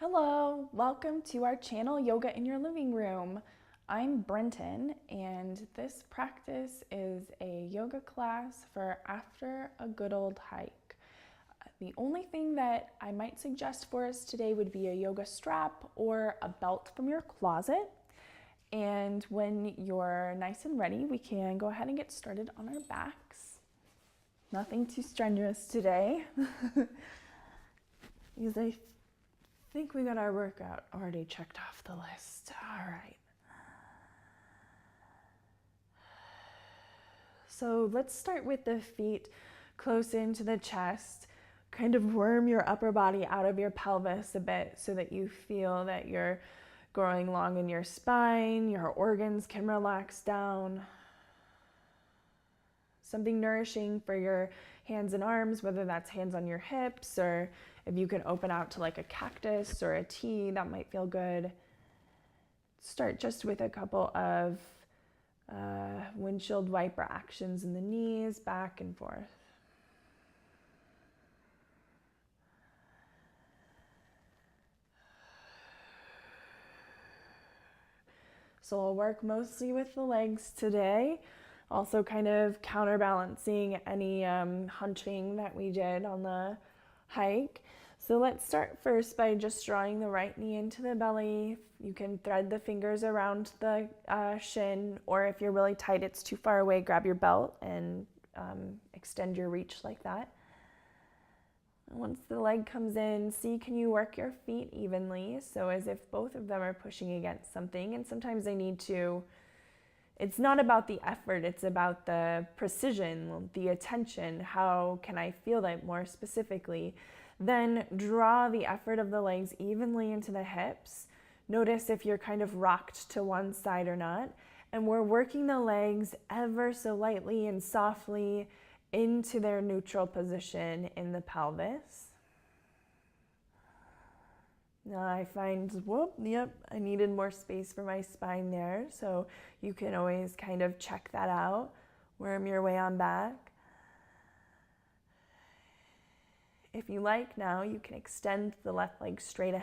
Hello, welcome to our channel, Yoga in Your Living Room. I'm Brentan, and this practice is a yoga class for after a good old hike. The only thing that I might suggest for us today would be a yoga strap or a belt from your closet. And when you're nice and ready, we can go ahead and get started on our backs. Nothing too strenuous today, because I think we got our workout already checked off the list. All right. So let's start with the feet close into the chest. Kind of worm your upper body out of your pelvis a bit so that you feel that you're growing long in your spine, your organs can relax down. Something nourishing for your hands and arms, whether that's hands on your hips or if you can open out to like a cactus or a T, that might feel good. Start just with a couple of windshield wiper actions in the knees, back and forth. So I'll work mostly with the legs today. Also kind of counterbalancing any hunching that we did on the hike. So let's start first by just drawing the right knee into the belly. You can thread the fingers around the shin, or if you're really tight, it's too far away, grab your belt and extend your reach like that. Once the leg comes in, see, can you work your feet evenly? So as if both of them are pushing against something, and sometimes they need to. It's not about the effort, it's about the precision, the attention. How can I feel that more specifically? Then draw the effort of the legs evenly into the hips. Notice if you're kind of rocked to one side or not. And we're working the legs ever so lightly and softly into their neutral position in the pelvis. Now I find, I needed more space for my spine there. So you can always kind of check that out. Worm your way on back. If you like now, you can extend the left leg straight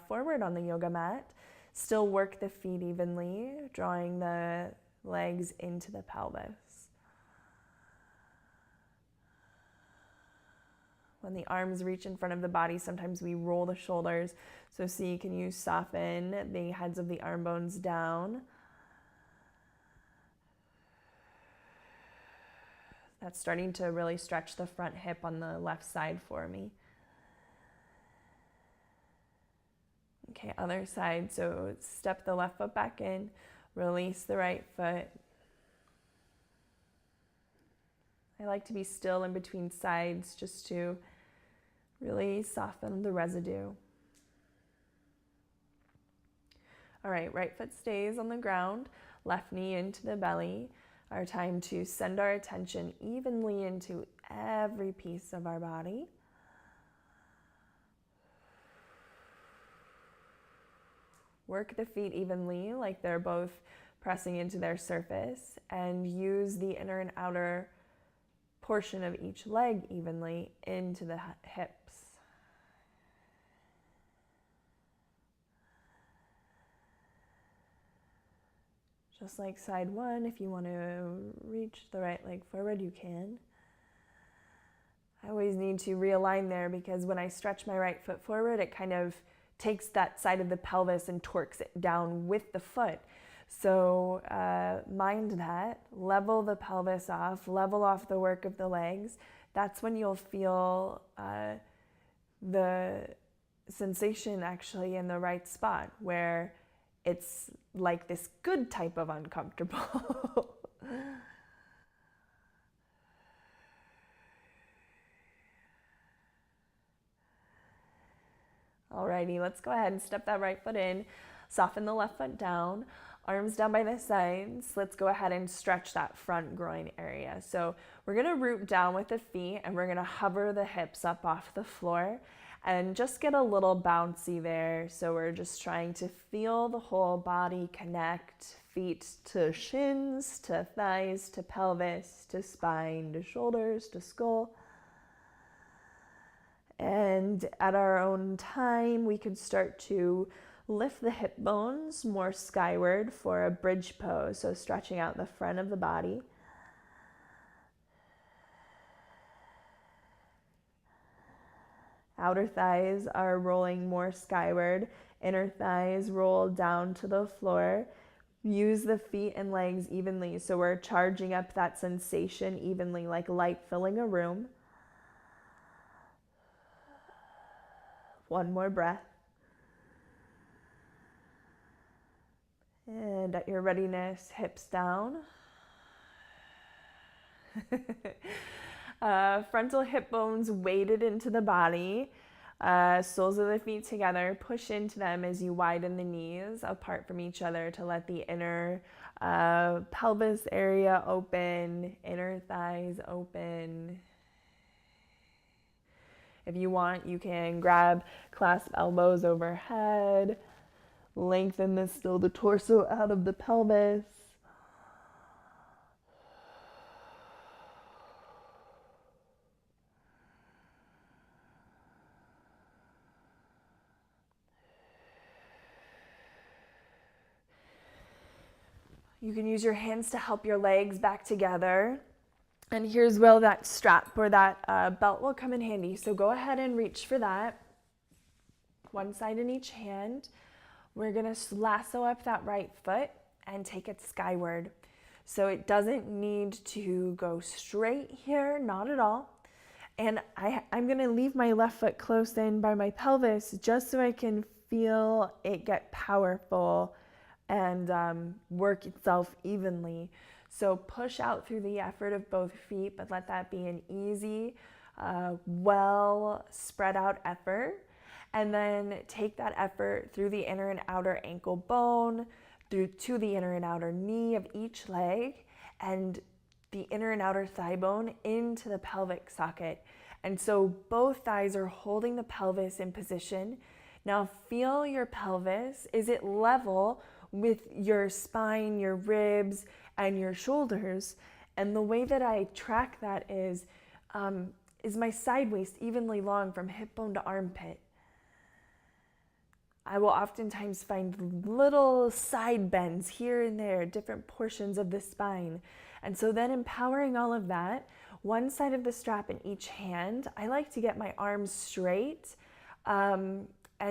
forward on the yoga mat. Still work the feet evenly, drawing the legs into the pelvis. When the arms reach in front of the body, sometimes we roll the shoulders. So see, can you soften the heads of the arm bones down? That's starting to really stretch the front hip on the left side for me. Okay, other side. So step the left foot back in, release the right foot. I like to be still in between sides just to really soften the residue. All right, right foot stays on the ground, left knee into the belly. Our time to send our attention evenly into every piece of our body. Work the feet evenly, like they're both pressing into their surface, and use the inner and outer portion of each leg evenly into the hips. Just like side one, if you want to reach the right leg forward, you can. I always need to realign there because when I stretch my right foot forward, it kind of takes that side of the pelvis and torques it down with the foot. So mind that, level the pelvis off, level off the work of the legs. That's when you'll feel the sensation actually in the right spot, where it's like this good type of uncomfortable. Alrighty, let's go ahead and step that right foot in, soften the left foot down, arms down by the sides. Let's go ahead and stretch that front groin area. So we're gonna root down with the feet and we're gonna hover the hips up off the floor and just get a little bouncy there. So we're just trying to feel the whole body connect, feet to shins, to thighs, to pelvis, to spine, to shoulders, to skull. And at our own time, we could start to lift the hip bones more skyward for a bridge pose, so stretching out the front of the body. Outer thighs are rolling more skyward, inner thighs roll down to the floor. Use the feet and legs evenly, so we're charging up that sensation evenly, like light filling a room. One more breath. And at your readiness, hips down. Frontal hip bones weighted into the body. Soles of the feet together. Push into them as you widen the knees apart from each other to let the inner pelvis area open, inner thighs open. If you want, you can clasp elbows overhead. Lengthen the torso out of the pelvis. You can use your hands to help your legs back together. And here's where that strap or that belt will come in handy. So go ahead and reach for that. One side in each hand. We're gonna lasso up that right foot and take it skyward. So it doesn't need to go straight here, not at all. And I'm gonna leave my left foot close in by my pelvis just so I can feel it get powerful and work itself evenly. So push out through the effort of both feet, but let that be an easy, well spread out effort. And then take that effort through the inner and outer ankle bone, through to the inner and outer knee of each leg, and the inner and outer thigh bone into the pelvic socket. And so both thighs are holding the pelvis in position. Now feel your pelvis. Is it level with your spine, your ribs, and your shoulders? And the way that I track that is my side waist evenly long from hip bone to armpit? I will oftentimes find little side bends here and there, different portions of the spine. And so then empowering all of that, one side of the strap in each hand. I like to get my arms straight and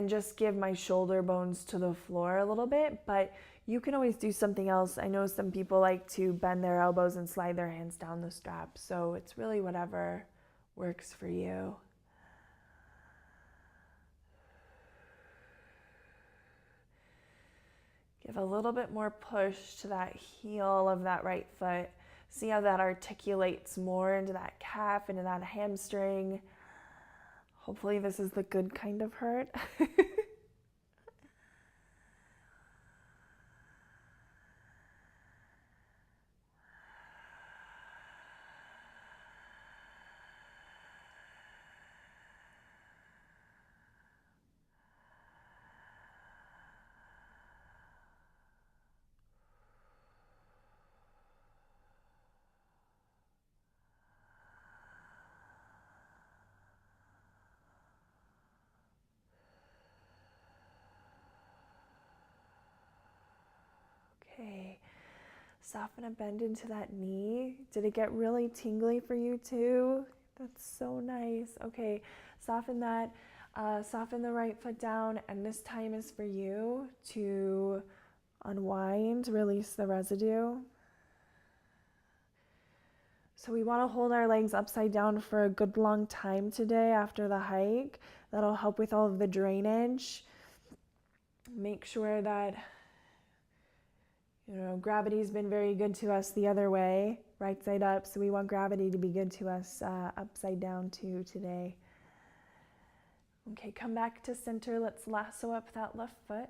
just give my shoulder bones to the floor a little bit, but you can always do something else. I know some people like to bend their elbows and slide their hands down the strap, so it's really whatever works for you. Give a little bit more push to that heel of that right foot. See how that articulates more into that calf, into that hamstring. Hopefully this is the good kind of hurt. Okay, soften and bend into that knee. Did it get really tingly for you too? That's so nice. Okay, soften that. Soften the right foot down, and this time is for you to unwind, release the residue. So we want to hold our legs upside down for a good long time today after the hike. That'll help with all of the drainage. Make sure that gravity's been very good to us the other way, right side up, so we want gravity to be good to us upside down too today. Okay, come back to center. Let's lasso up that left foot.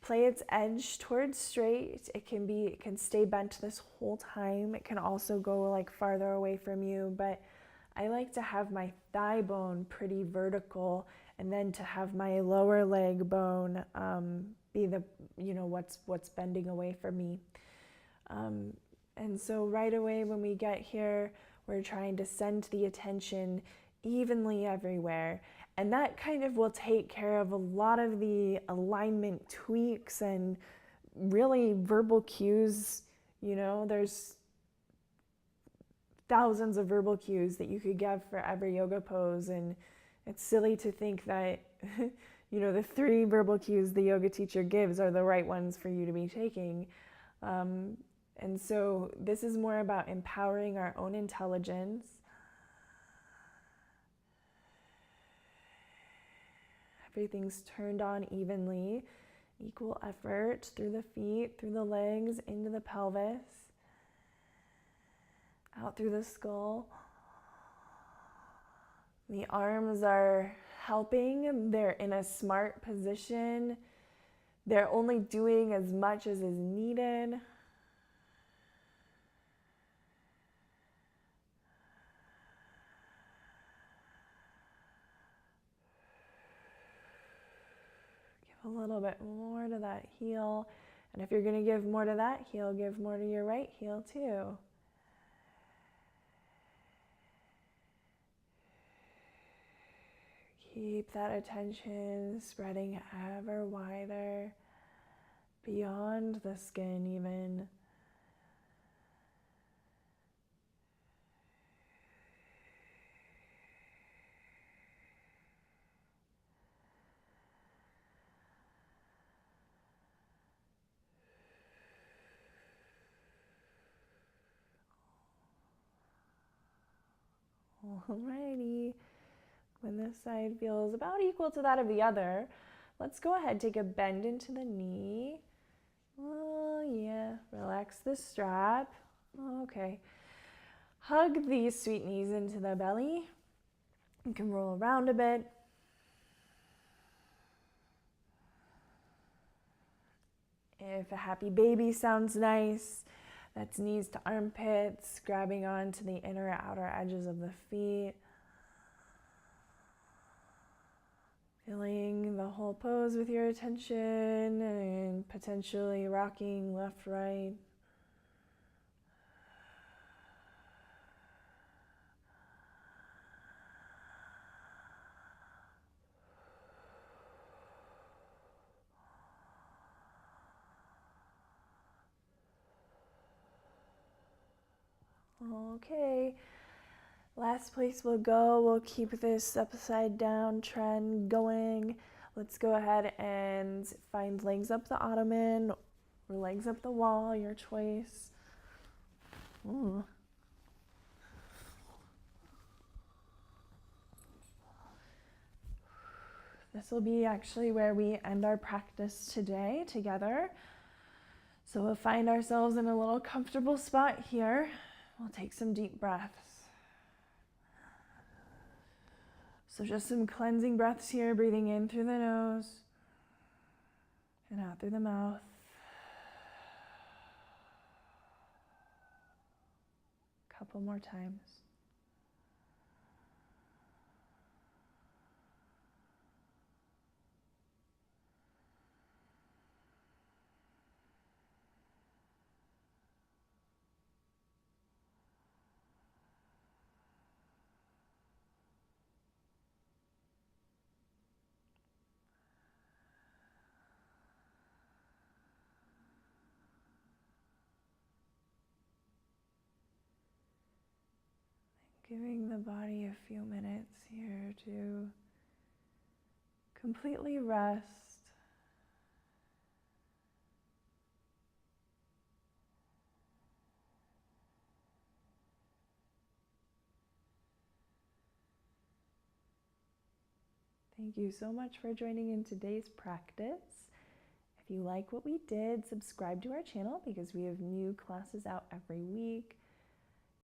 Play its edge towards straight. It can stay bent this whole time. It can also go like farther away from you, but I like to have my thigh bone pretty vertical, and then to have my lower leg bone be the what's bending away from me. And so right away when we get here, we're trying to send the attention evenly everywhere. And that kind of will take care of a lot of the alignment tweaks and really verbal cues. You know, there's thousands of verbal cues that you could give for every yoga pose, and it's silly to think that you know, the 3 verbal cues the yoga teacher gives are the right ones for you to be taking. And so this is more about empowering our own intelligence. Everything's turned on evenly, equal effort through the feet, through the legs, into the pelvis, out through the skull. The arms are helping. They're in a smart position. They're only doing as much as is needed. Give a little bit more to that heel. And if you're going to give more to that heel, give more to your right heel too. Keep that attention spreading ever wider, beyond the skin even. Alrighty. When this side feels about equal to that of the other, let's go ahead, take a bend into the knee. Oh yeah, relax the strap. Okay. Hug these sweet knees into the belly. You can roll around a bit. If a happy baby sounds nice, that's knees to armpits, grabbing onto the inner outer edges of the feet. Feeling the whole pose with your attention and potentially rocking left, right. Okay, last place we'll go, we'll keep this upside down trend going. Let's go ahead and find legs up the ottoman or legs up the wall, your choice. Ooh. This will be actually where we end our practice today together. So we'll find ourselves in a little comfortable spot here. We'll take some deep breaths. So just some cleansing breaths here, breathing in through the nose and out through the mouth. Couple more times. Giving the body a few minutes here to completely rest. Thank you so much for joining in today's practice. If you like what we did, subscribe to our channel because we have new classes out every week.